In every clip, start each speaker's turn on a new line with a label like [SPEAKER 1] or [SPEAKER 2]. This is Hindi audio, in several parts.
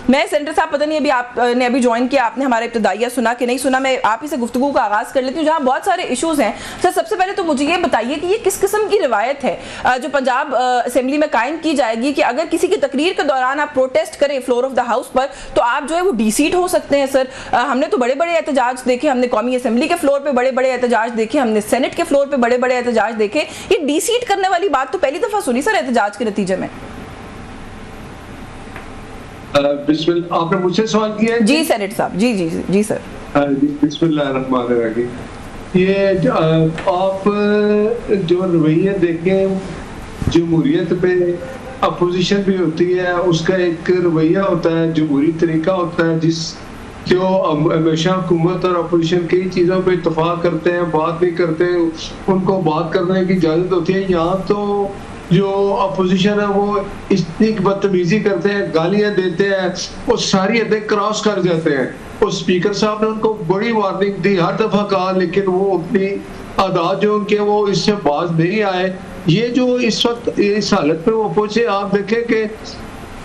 [SPEAKER 1] मैं सेंटर साहब, पता नहीं अभी आपने अभी ज्वाइन किया, आपने हमारा इब्तिदाइया सुना कि नहीं सुना, मैं आप ही से गुफ्तगू का आगाज कर लेती हूँ जहाँ बहुत सारे इश्यूज हैं। सर सबसे पहले तो मुझे ये बताइए कि ये किस किस्म की रिवायत है जो पंजाब असेंबली में कायम की जाएगी कि अगर किसी की तकरीर के दौरान आप प्रोटेस्ट करें फ्लोर ऑफ द हाउस पर तो आप जो है वो डी-सीट हो सकते हैं। सर हमने तो बड़े बड़े एहतजाज देखे, हमने कौमी असेंबली के फ्लोर पर बड़े बड़े एहतजाज देखे, हमने सेनेट के फ्लोर पर बड़े बड़े एहतजाज देखे। ये डी-सीट करने वाली बात तो पहली दफा सुनी सर एहतजाज के नतीजे में।
[SPEAKER 2] बिस्मिल्लाह, आपने मुझसे सवाल किया है?
[SPEAKER 1] जी सेनेट साहब, जी जी जी सर।
[SPEAKER 2] बिस्मिल्लाहिर्रहमानिर्रहीम। ये आप जो रवैया देखें, जमहूरियत पे अपोजिशन भी होती है, उसका एक रवैया होता है, जमहूरी तरीका होता है जिस जो हमेशा हुकूमत और अपोजिशन कई चीज़ों पे इत्तफाक करते हैं, बात नहीं करते, उनको बात करने की इजाज़त होती है। यहाँ तो जो अपोजिशन है वो इतनी बदतमीजी करते हैं, गालियां देते हैं, वो सारी हदें क्रॉस कर जाते हैं। और स्पीकर साहब ने उनको बड़ी वार्निंग दी, हर दफा कहा, लेकिन वो अपनी आदात जो उनके वो इससे बाज नहीं आए। ये जो इस वक्त इस हालत में वो पहुंचे, आप देखें कि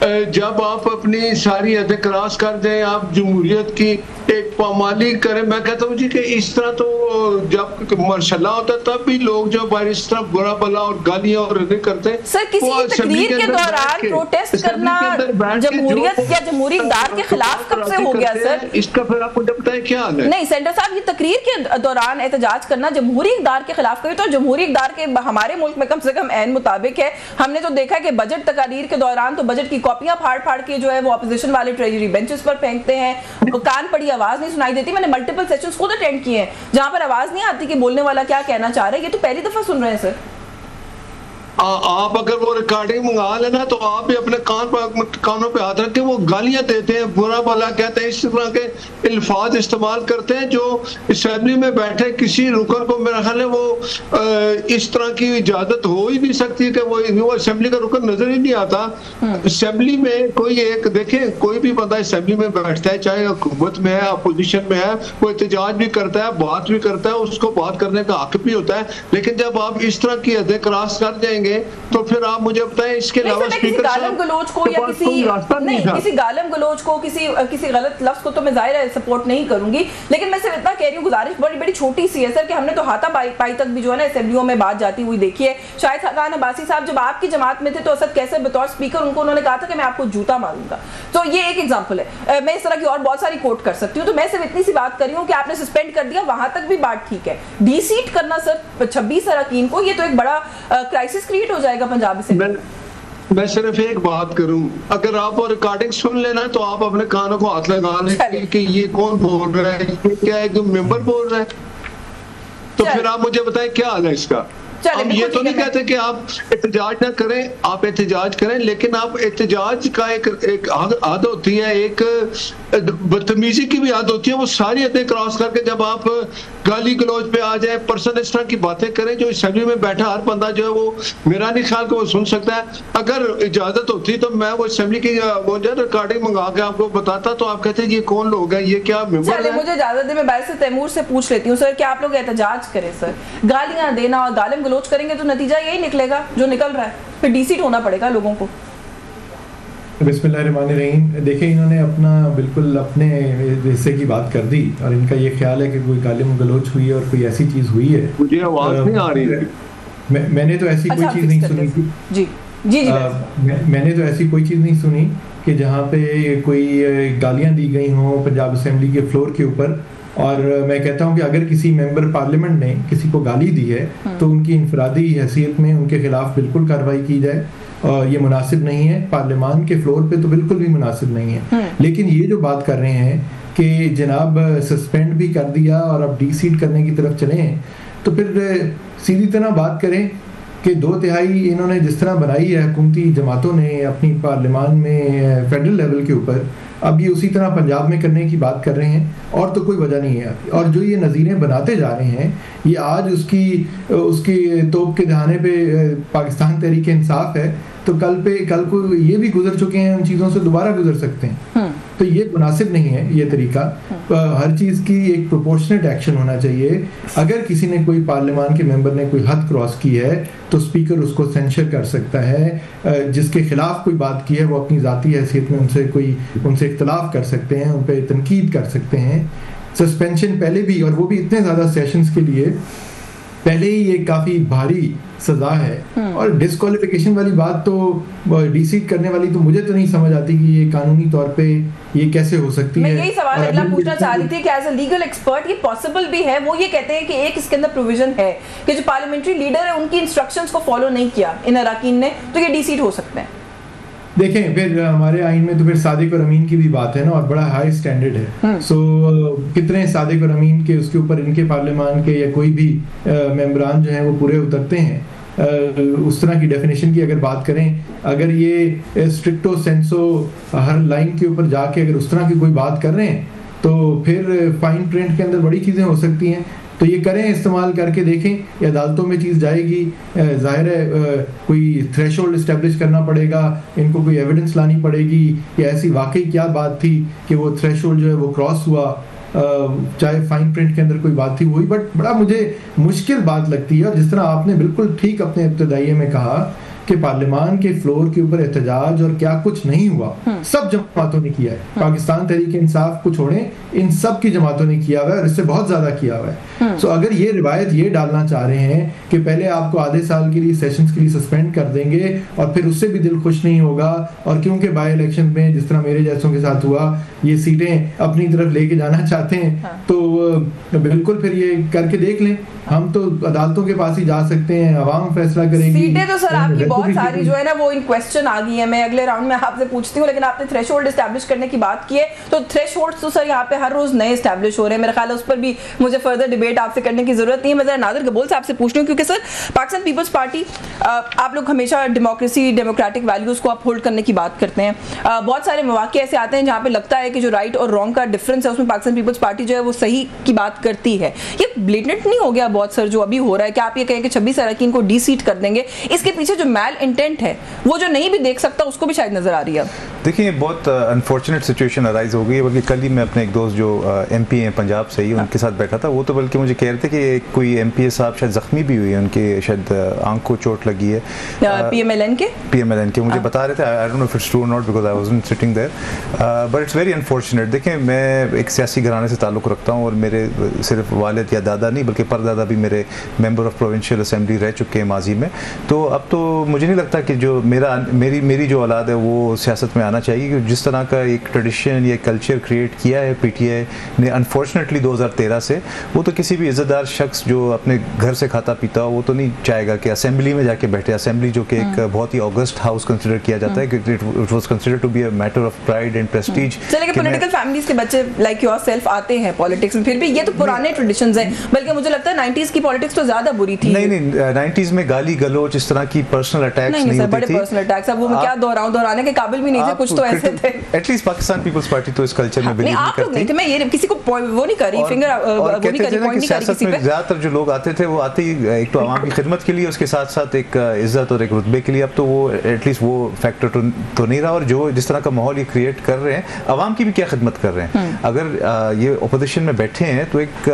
[SPEAKER 2] जब आप अपनी सारी हदें क्रॉस कर दें, आप जमहूरियत की एक पामाली करें, मैं कहता हूँ जी कि इस तरह तो जब मार्शल्ला होता है तब भी लोग जो बाहर इस तरह बुरा भला और गालियां और करते हैं।
[SPEAKER 1] सर किसी तकरीर के दौरान प्रोटेस्ट करना जमहूरियत या जमहूरी इक़्तिदार के खिलाफ कब से हो गया सर?
[SPEAKER 2] इसका फिर आपको बताएं क्या हाल है?
[SPEAKER 1] नहीं सेंटर साहब, ये तकरीर के दौरान एहतजाज करना जमहूरी इक़्तिदार के खिलाफ कभी तो जमहूरी इक़्तिदार के हमारे मुल्क में कम से कम ऐन मुताबिक है। हमने तो देखा कि बजट तकारीर के दौरान तो बजट की कॉपियां फाड़ फाड़ के जो है वो अपोजिशन वाले ट्रेजरी बेंचेस पर फेंकते हैं, कान पड़ी आवाज नहीं सुनाई देती। मैंने मल्टीपल सेशंस खुद अटेंड किए हैं जहां पर आवाज नहीं आती कि बोलने वाला क्या कहना चाह रहा है। ये तो पहली दफा सुन रहे हैं सर।
[SPEAKER 2] आप अगर वो रिकॉर्डिंग मंगा लेना तो आप भी अपने कानों पे हाथ रख के वो गालियां देते हैं, बुरा भला कहते हैं, इस तरह के अल्फाज इस्तेमाल करते हैं जो असेंबली में बैठे किसी रुकन को, मेरा ख्याल है वो इस तरह की इजाजत हो ही नहीं सकती कि वो असेंबली का रुकन नजर ही नहीं आता। असेंबली में कोई एक देखें, कोई भी बंदा असेंबली में बैठता है, चाहे हुकूमत में है अपोजिशन में है, वो एहतजाज भी करता है, बात भी करता है, उसको बात करने का हक भी होता है। लेकिन जब आप इस तरह की हदें क्रॉस कर जाएंगे तो फिर आप मुझे बताएं इसके अलावा
[SPEAKER 1] किसी गालम गलोच को या किसी गालम गलोच को किसी गलत लफ्ज को तो मैं जाहिर है सपोर्ट नहीं करूंगी, लेकिन मैं सिर्फ इतना कह रही हूँ, गुजारिश बड़ी बड़ी छोटी सी है सर कि हमने तो हाथा पाई तक भी जो है ना असेंबलियों में बात जाती हुई देखी है। शायद खान अब्बासी साहब जब आपकी जमात में थे तो असद कैसर बतौर स्पीकर उन्होंने कहा था कि मैं आपको जूता मारूंगा। तो ये एक एग्जाम्पल है। मैं इस तरह की और बहुत सारी कोट कर सकती हूँ। तो मैं सिर्फ इतनी सी बात कर रही हूँ कि आपने सस्पेंड कर दिया, वहां तक भी बात ठीक है। डी-सीट करना सर 26 अरकान को, ये तो एक बड़ा क्राइसिस क्रिएट हो जाएगा पंजाब से।
[SPEAKER 2] मैं सिर्फ एक बात करूं, अगर आप और रिकॉर्डिंग सुन लेना तो आप अपने कानों को हाथ लगा लें कि ये कौन बोल रहा है, ये क्या है, जो मेंबर बोल रहा है, तो फिर आप मुझे बताएं क्या हाल है इसका। हम ये तो नहीं कहते कि आप एहतजाज ना करें, आप एहतजाज करें, लेकिन आप एहतजाज का एक हद होती है, एक बदतमीजी की भी हद होती है। वो सारी हदें क्रॉस करके जब आप गाली गलौज पे आ जाए, पर्सन इस तरह की बातें करें जो असेंबली में बैठा हर बंदा जो है वो, मेरा नहीं ख्याल कि वो सुन सकता है। अगर इजाजत होती तो मैं वो असेंबली की रिकॉर्डिंग मंगा के आपको बताता, तो आप कहते ये कौन लोग हैं, ये क्या मेंबर है।
[SPEAKER 1] मुझे इजाजत दे, मैं बाइस तैमूर से पूछ लेती हूँ सर, क्या आप लोग एहतजाज करें सर? गालियां देना और गालिम गलोच करेंगे तो नतीजा यही निकलेगा जो निकल रहा है, फिर डी-सीट होना पड़ेगा लोगों को।
[SPEAKER 3] बिस्मिल्लाहिर्रहमानिर्रहीम। देखिए इन्होंने अपना बिल्कुल अपने हिस्से की बात कर दी और इनका ये ख्याल है कि कोई गालिम गलोच हुई है और कोई ऐसी चीज़ हुई है।
[SPEAKER 2] मुझे आवाज़ नहीं आ रही है।
[SPEAKER 3] मैंने तो ऐसी कोई चीज़ नहीं सुनी थी।
[SPEAKER 1] जी जी जी।
[SPEAKER 3] मैंने तो ऐसी कोई चीज़ नहीं सुनी कि जहाँ पे कोई गालियाँ दी गई हों पंजाब असेंबली के फ्लोर के ऊपर। और मैं कहता हूँ कि अगर किसी मेंबर पार्लियामेंट ने किसी को गाली दी है तो उनकी इनफरादी हैसियत में उनके खिलाफ बिल्कुल कार्रवाई की जाए, और ये मुनासिब नहीं है, पार्लियामान के फ्लोर पे तो बिल्कुल भी मुनासिब नहीं है। लेकिन ये जो बात कर रहे हैं कि जनाब सस्पेंड भी कर दिया और अब डी-सीट करने की तरफ चले हैं, तो फिर सीधी तरह बात करें कि 2/3 इन्होंने जिस तरह बनाई है हुकूमती जमातों ने अपनी पार्लियामान में फेडरल लेवल के ऊपर, अब ये उसी तरह पंजाब में करने की बात कर रहे हैं, और तो कोई वजह नहीं है। और जो ये नज़ीरें बनाते जा रहे हैं, ये आज उसकी तोप के दहाने पे पाकिस्तान तहरीक इंसाफ है, तो कल को ये भी गुजर चुके हैं, उन चीज़ों से दोबारा गुजर सकते हैं। तो ये मुनासिब नहीं है ये तरीका। हर चीज़ की एक प्रोपोर्शनेट एक्शन होना चाहिए। अगर किसी ने कोई पार्लियामान के मेंबर ने कोई हद क्रॉस की है तो स्पीकर उसको सेंशर कर सकता है। जिसके खिलाफ कोई बात की है वो अपनी ज़ाती हैसियत में उनसे इख्तलाफ कर सकते हैं, उन पर तनकीद कर सकते हैं। सस्पेंशन पहले भी, और वो भी इतने ज़्यादा सेशंस के लिए, पहले ही ये काफ़ी भारी सज़ा है। और डिस्क्वालिफिकेशन वाली बात तो डिसीट करने वाली तो मुझे तो नहीं समझ आती कि ये कानूनी तौर पे ये कैसे हो सकती है।
[SPEAKER 1] मैं यही सवाल अगला पूछना चाह रही थी कि एज अ लीगल एक्सपर्ट ये पॉसिबल भी है? वो ये कहते हैं कि एक इसके अंदर प्रोविजन है कि जो पार्लियामेंट्री लीडर है उनकी इंस्ट्रक्शंस को फॉलो नहीं किया इन अरकान ने, तो ये डिसीट हो सकते हैं।
[SPEAKER 3] देखें, फिर हमारे आइन में तो फिर सादिक और अमीन की भी बात है ना, और बड़ा हाई स्टैंडर्ड है। सो कितने सादिक और अमीन के उसके ऊपर इनके पार्लियामान के या कोई भी मेंबरान जो हैं वो पूरे उतरते हैं। उस तरह की डेफिनेशन की अगर बात करें, अगर ये स्ट्रिक्टो सेंसो हर लाइन के ऊपर जाके अगर उस तरह की कोई बात कर रहे हैं तो फिर फाइन प्रिंट के अंदर बड़ी चीज़ें हो सकती हैं। तो ये करें, इस्तेमाल करके देखें, या अदालतों में चीज़ जाएगी। ज़ाहिर है कोई थ्रेशोल्ड इस्टेब्लिश करना पड़ेगा, इनको कोई एविडेंस लानी पड़ेगी कि ऐसी वाकई क्या बात थी कि वो थ्रेशोल्ड जो है वो क्रॉस हुआ, चाहे फाइन प्रिंट के अंदर कोई बात थी हुई। बट बड़ा मुझे मुश्किल बात लगती है। और जिस तरह आपने बिल्कुल ठीक अपने इब्तदाइये में कहा कि पार्लियामान के फ्लोर के ऊपर एहतजाज और क्या कुछ नहीं हुआ, सब जमातों ने किया है। पाकिस्तान तहरीक इंसाफ को छोड़ें, इन सब की जमातों ने किया हुआ है, और इससे बहुत ज़्यादा किया हुआ है। सो अगर ये रिवायत ये डालना चाह रहे हैं कि पहले आपको आधे साल के लिए सेशंस के लिए सस्पेंड कर देंगे और फिर उससे भी दिल खुश नहीं होगा, और क्योंकि बाई इलेक्शन में जिस तरह मेरे जैसों के साथ हुआ ये सीटें अपनी तरफ लेके जाना चाहते हैं, तो बिल्कुल फिर ये करके देख लें। हम तो अदालतों के पास ही जा सकते हैं, अवाम फैसला करेगी।
[SPEAKER 1] सीटें तो सर आपकी बहुत सारी जो है ना वो इन क्वेश्चन आ गई है। मैं अगले राउंड में आपसे पूछती हूँ, लेकिन आपने थ्रेशोल्ड एस्टैब्लिश करने की बात की है, तो थ्रेशोल्ड्स तो सर यहाँ पे हर रोज नए एस्टैब्लिश हो रहे हैं। मेरे ख्याल है उस पर भी मुझे फर्दर डिबेट आपसे करने की जरूरत नहीं है। मैं जरा नादिर गबोल साहब से पूछ रही हूँ, क्योंकि सर पाकिस्तान पीपल्स पार्टी, आप लोग हमेशा डेमोक्रेसी, डेमोक्रेटिक वैल्यूज को आप होल्ड करने की बात करते हैं। बहुत सारे मौके ऐसे आते हैं जहाँ पे लगता है कि जो राइट और रॉन्ग का डिफरेंस है उसमें पाकिस्तान पीपल्स पार्टी जो है वो सही की बात करती है। ये ब्लेटेंट नहीं हो गया बहुत सर जो अभी हो रहा है कि आप ये कहें कि 26 अरकान को डीसीट कर देंगे? इसके पीछे जो मैल इंटेंट है वो जो नहीं भी देख सकता उसको भी शायद नजर आ रही है।
[SPEAKER 4] देखिए, बहुत अनफॉर्चुनेट सिचुएशन अराइज हो गई। बल्कि कल ही मैं अपने एक दोस्त जो एमपी हैं पंजाब से ही, उनके साथ बैठा था। वो तो बल्कि मुझे कह रहे थे कि कोई एमपीए साहब शायद जख्मी भी हुई है, उनके शायद आंख को चोट लगी है।
[SPEAKER 1] पीएमएलएन के
[SPEAKER 4] मुझे बता रहे थे। I don't know if it's true और not because I wasn't sitting there, but it's very unfortunate. देखें, मैं एक सियासी घराने से ताल्लुक़ रखता हूँ, और मेरे सिर्फ वालिद या दादा नहीं बल्कि परदादा भी मेरे मेंबर ऑफ प्रोविंशियल असेंबली रह चुके हैं माजी में। तो अब तो मुझे नहीं लगता कि जो मेरी जो औलाद है वो सियासत में आना चाहिए, क्योंकि जिस तरह का एक ट्रेडिशन या कल्चर क्रिएट किया है पीटीआई ने अनफॉर्चुनेटली 2013 से, वो तो किसी भी इज़्ज़तदार शख्स जो अपने घर से खाता पीता हो वो तो नहीं चाहेगा कि असेंबली में जाके बैठे। असेंबली जो कि एक बहुत ही ऑगस्ट हाउस कंसिडर किया जाता है, क्योंकि it was considered to be a matter of pride and prestige.
[SPEAKER 1] चलिए, पॉलिटिकल फैमिलीज के बच्चे लाइक योरसेल्फ आते हैं पॉलिटिक्स में, फिर भी ये तो पुराने ट्रेडिशंस हैं। बल्कि मुझे लगता है 90s की पॉलिटिक्स तो ज्यादा बुरी थी।
[SPEAKER 4] नहीं, 90s में गाली गलोच इस तरह की पर्सनल अटैक्स नहीं होती थी।
[SPEAKER 1] बड़े पर्सनल अटैक्स, अब वो मैं क्या दोहराने के काबिल भी नहीं थे, कुछ तो ऐसे थे।
[SPEAKER 4] एटलीस्ट पाकिस्तान पीपल्स पार्टी तो इस कल्चर में बिलीव नहीं करती
[SPEAKER 1] थी। मैं ये किसी को वो नहीं कर रही, फिंगर वो नहीं कर रही, पॉइंट नहीं कर रही किसी पे।
[SPEAKER 4] ज्यादातर जो लोग आते थे वो आते ही एक तो आवाम की खिदमत के लिए, उसके साथ साथ एक इज्जत और एक रुतबे के लिए। अब तो वो एटलीस्ट वो फैक्टर तो नहीं रहा। और जो जिस तरह का माहौल ये क्रिएट कर रहे हैं, आवाम की भी क्या खिदमत कर रहे हैं। अगर ये अपोजिशन में बैठे हैं तो एक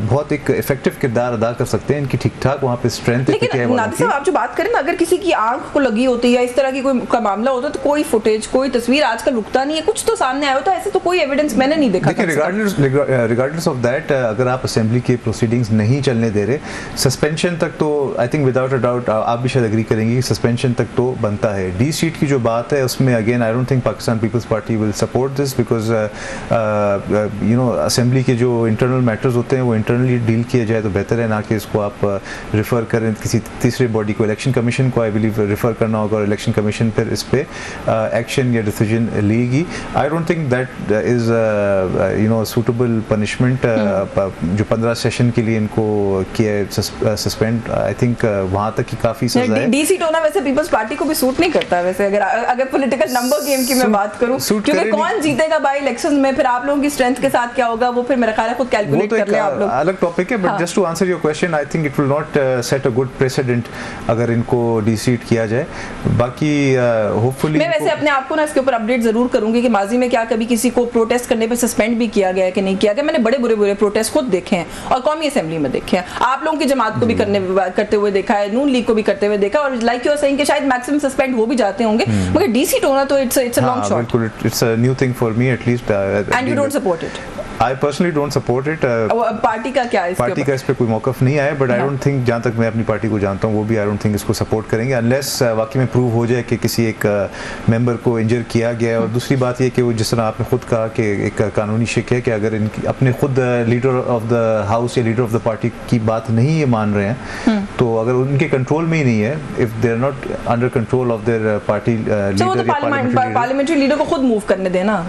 [SPEAKER 4] बहुत एक इफेक्टिव किरदार अदा कर सकते हैं। इनकी ठीक ठाक वहाँ पे स्ट्रेंथ है।
[SPEAKER 1] लेकिन नादिर साहब, आप जो बात करें ना, अगर किसी की आंख को लगी होती है, इस तरह की कोई का मामला होता है, तो कोई फुटेज, कोई तस्वीर आजकल रुकता नहीं है, कुछ तो सामने आया होता है। ऐसे तो कोई एविडेंस मैंने नहीं देखा।
[SPEAKER 4] रिगार्डलेस ऑफ दैट, अगर आप असेंबली के प्रोसीडिंग्स नहीं चलने दे रहे, सस्पेंशन तक तो I think without a doubt आप भी शायद एग्री करेंगे, सस्पेंशन तक तो बनता है। डी सीट की जो बात है उसमें again I don't think Pakistan peoples party will support this, because assembly के जो इंटरनल मैटर्स होते हैं वो इंटरनली डील किया जाए तो बेहतर है, ना कि इसको आप रिफर करें किसी तीसरे बॉडी को। इलेक्शन कमीशन को आई बिलीव रेफर करना होगा, और इलेक्शन कमीशन फिर इस पे एक्शन या डिसीजन लेगी। आई don't think that is suitable punishment जो 15 सेशन के लिए इनको किया सस्पेंड। आई थिंक वहां तक की काफी सजा है।
[SPEAKER 1] डी सीट होना वैसे पीपल्स पार्टी को भी सूट नहीं करता वैसे, अगर पॉलिटिकल नंबर गेम की मैं बात करूं, क्योंकि कौन जीतेगा बाई इलेक्शंस में, फिर आप लोगों की स्ट्रेंथ के साथ क्या होगा वो फिर मेरा ख्याल है खुद कैलकुलेट कर ले आप लोग।
[SPEAKER 4] अलग टॉपिक है, but just to answer your question, I think it will not set a good president अगर इनको डिसीट किया जाए। बाकी होपफुली
[SPEAKER 1] मैं वैसे अपने आप को ना इसके ऊपर अपडेट जरूर करूंगी कि माजी में क्या कभी किसी को प्रोटेस्ट करने पे सस्पेंड भी किया गया है कि नहीं किया गया। मैंने बड़े बुरे प्रोटेस्ट खुद देखे हैं और कौमी असेंबली में देखे हैं, आप लोगों की जमात को भी करते हुए देखा है, नून लीग को भी करते हुए देखा, और लाइक यू आर सेइंग कि शायद मैक्सिमम सस्पेंड हो भी जाते होंगे, मगर डीसी होना तो इट्स अ लॉन्ग शॉट।
[SPEAKER 4] बिल्कुल, it's a new thing for me at least,
[SPEAKER 1] and you don't support it?
[SPEAKER 4] I personally don't support it.
[SPEAKER 1] Party का क्या है इसके
[SPEAKER 4] पार्टी का इस पे कोई मौकफ नहीं आया, बट आई डोंट थिंक, जहाँ तक मैं अपनी पार्टी को जानता हूँ, वो भी आई डोंट थिंक इसको सपोर्ट करेंगे अनलेस वाकई में प्रूव हो जाए कि किसी एक मेंबर को इंजर किया गया है। और दूसरी बात ये कि वो जिस तरह आपने खुद कहा कि एक कानूनी शिक है कि अगर इनकी अपने खुद लीडर ऑफ द हाउस या लीडर ऑफ द पार्टी की बात नहीं ये मान रहे हैं, तो अगर उनके कंट्रोल में ही नहीं है, if they are not under control of their party leader,
[SPEAKER 1] parliamentary leader को खुद मूव करने देना।